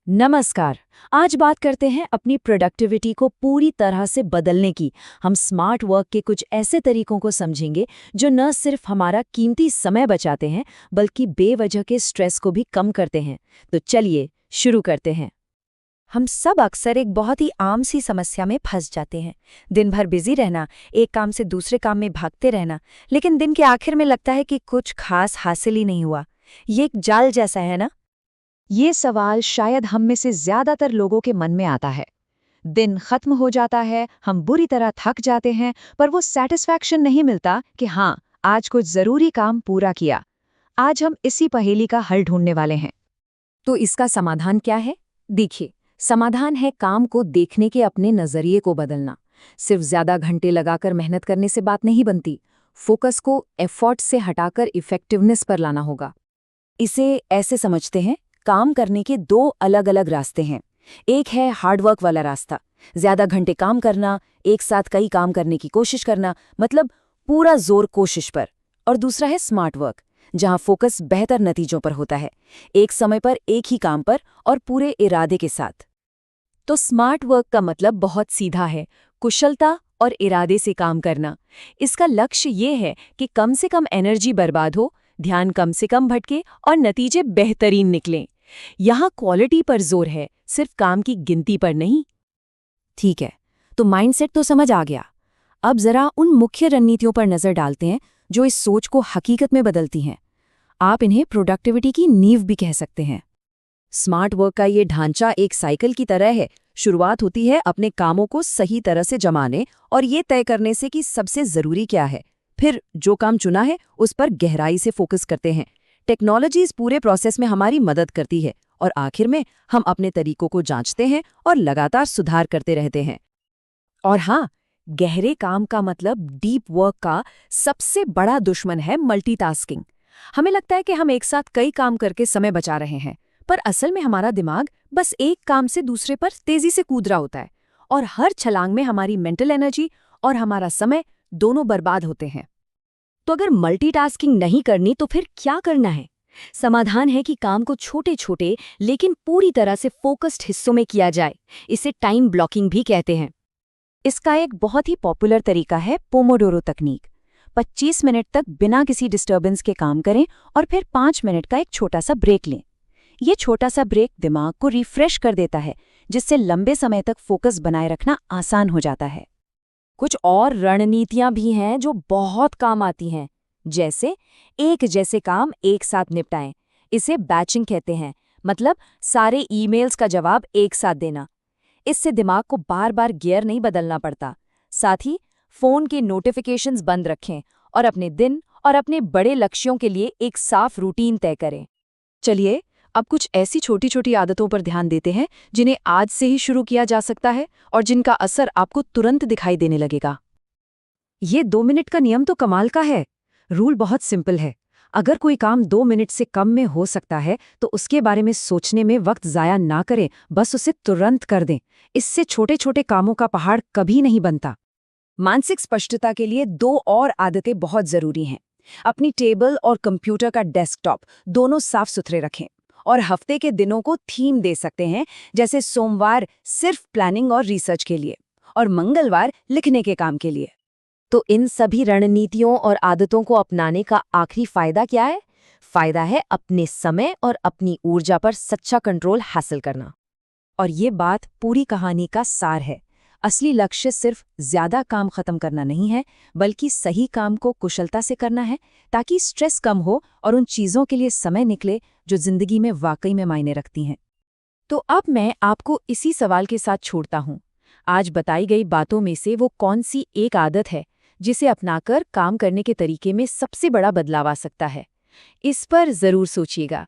नमस्कार। आज बात करते हैं अपनी प्रोडक्टिविटी को पूरी तरह से बदलने की। हम स्मार्ट वर्क के कुछ ऐसे तरीकों को समझेंगे जो न सिर्फ हमारा कीमती समय बचाते हैं बल्कि बेवजह के स्ट्रेस को भी कम करते हैं। तो चलिए शुरू करते हैं। हम सब अक्सर एक बहुत ही आम सी समस्या में फंस जाते हैं। दिन भर बिजी रहना, एक काम से दूसरे काम में भागते रहना, लेकिन दिन के आखिर में लगता है कि कुछ खास हासिल ही नहीं हुआ। ये एक जाल जैसा है ना? ये सवाल शायद हम में से ज्यादातर लोगों के मन में आता है। दिन खत्म हो जाता है, हम बुरी तरह थक जाते हैं, पर वो सेटिस्फैक्शन नहीं मिलता कि हाँ, आज कुछ जरूरी काम पूरा किया। आज हम इसी पहेली का हल ढूंढने वाले हैं। तो इसका समाधान क्या है? देखिए, समाधान है काम को देखने के अपने नजरिए को बदलना। सिर्फ ज्यादा घंटे लगाकर मेहनत करने से बात नहीं बनती। फोकस को एफर्ट से हटाकर इफेक्टिवनेस पर लाना होगा। इसे ऐसे समझते हैं, काम करने के दो अलग अलग रास्ते हैं। एक है हार्डवर्क वाला रास्ता, ज्यादा घंटे काम करना, एक साथ कई काम करने की कोशिश करना, मतलब पूरा जोर कोशिश पर। और दूसरा है स्मार्ट वर्क, जहां फोकस बेहतर नतीजों पर होता है, एक समय पर एक ही काम पर और पूरे इरादे के साथ। तो स्मार्ट वर्क का मतलब बहुत सीधा है, कुशलता और इरादे से काम करना। इसका लक्ष्य ये है कि कम से कम एनर्जी बर्बाद हो, ध्यान कम से कम भटके और नतीजे बेहतरीन निकलें। यहाँ क्वालिटी पर जोर है, सिर्फ काम की गिनती पर नहीं। ठीक है, तो माइंडसेट तो समझ आ गया। अब जरा उन मुख्य रणनीतियों पर नजर डालते हैं जो इस सोच को हकीकत में बदलती हैं। आप इन्हें प्रोडक्टिविटी की नींव भी कह सकते हैं। स्मार्ट वर्क का ये ढांचा एक साइकिल की तरह है। शुरुआत होती है अपने कामों को सही तरह से जमाने और ये तय करने से कि सबसे जरूरी क्या है। फिर जो काम चुना है उस पर गहराई से फोकस करते हैं। टेक्नोलॉजी इस पूरे प्रोसेस में हमारी मदद करती है और आखिर में हम अपने तरीकों को जांचते हैं और लगातार सुधार करते रहते हैं। और हाँ, गहरे काम का मतलब डीप वर्क का सबसे बड़ा दुश्मन है मल्टीटास्किंग। हमें लगता है कि हम एक साथ कई काम करके समय बचा रहे हैं, पर असल में हमारा दिमाग बस एक काम से दूसरे पर तेजी से कूद रहा होता है और हर छलांग में हमारी मेंटल एनर्जी और हमारा समय दोनों बर्बाद होते हैं। तो अगर मल्टीटास्किंग नहीं करनी तो फिर क्या करना है? समाधान है कि काम को छोटे छोटे लेकिन पूरी तरह से फोकस्ड हिस्सों में किया जाए। इसे टाइम ब्लॉकिंग भी कहते हैं। इसका एक बहुत ही पॉपुलर तरीका है पोमोडोरो तकनीक। 25 मिनट तक बिना किसी डिस्टर्बेंस के काम करें और फिर 5 मिनट का एक छोटा सा ब्रेक लें। ये छोटा सा ब्रेक दिमाग को रिफ्रेश कर देता है, जिससे लंबे समय तक फोकस बनाए रखना आसान हो जाता है। कुछ और रणनीतियां भी हैं जो बहुत काम आती हैं, जैसे एक जैसे काम एक साथ निपटाएं। इसे बैचिंग कहते हैं, मतलब सारे ईमेल्स का जवाब एक साथ देना। इससे दिमाग को बार बार गियर नहीं बदलना पड़ता। साथ ही फोन के नोटिफिकेशंस बंद रखें और अपने दिन और अपने बड़े लक्ष्यों के लिए एक साफ रूटीन तय करें। चलिए, अब कुछ ऐसी छोटी छोटी आदतों पर ध्यान देते हैं जिन्हें आज से ही शुरू किया जा सकता है और जिनका असर आपको तुरंत दिखाई देने लगेगा। ये 2 मिनट का नियम तो कमाल का है। रूल बहुत सिंपल है। अगर कोई काम 2 मिनट से कम में हो सकता है तो उसके बारे में सोचने में वक्त जाया ना करें, बस उसे तुरंत कर दें। इससे छोटे छोटे कामों का पहाड़ कभी नहीं बनता। मानसिक स्पष्टता के लिए 2 और आदतें बहुत जरूरी हैं। अपनी टेबल और कंप्यूटर का डेस्कटॉप दोनों साफ सुथरे रखें और हफ्ते के दिनों को थीम दे सकते हैं, जैसे सोमवार सिर्फ प्लानिंग और रिसर्च के लिए और मंगलवार लिखने के काम के लिए। तो इन सभी रणनीतियों और आदतों को अपनाने का आखिरी फायदा क्या है? फायदा है अपने समय और अपनी ऊर्जा पर सच्चा कंट्रोल हासिल करना। और ये बात पूरी कहानी का सार है। असली लक्ष्य सिर्फ ज्यादा काम खत्म करना नहीं है, बल्कि सही काम को कुशलता से करना है, ताकि स्ट्रेस कम हो और उन चीजों के लिए समय निकले जो जिंदगी में वाकई में मायने रखती हैं। तो अब मैं आपको इसी सवाल के साथ छोड़ता हूं। आज बताई गई बातों में से वो कौन सी एक आदत है जिसे अपनाकर काम करने के तरीके में सबसे बड़ा बदलाव आ सकता है? इस पर जरूर सोचिएगा।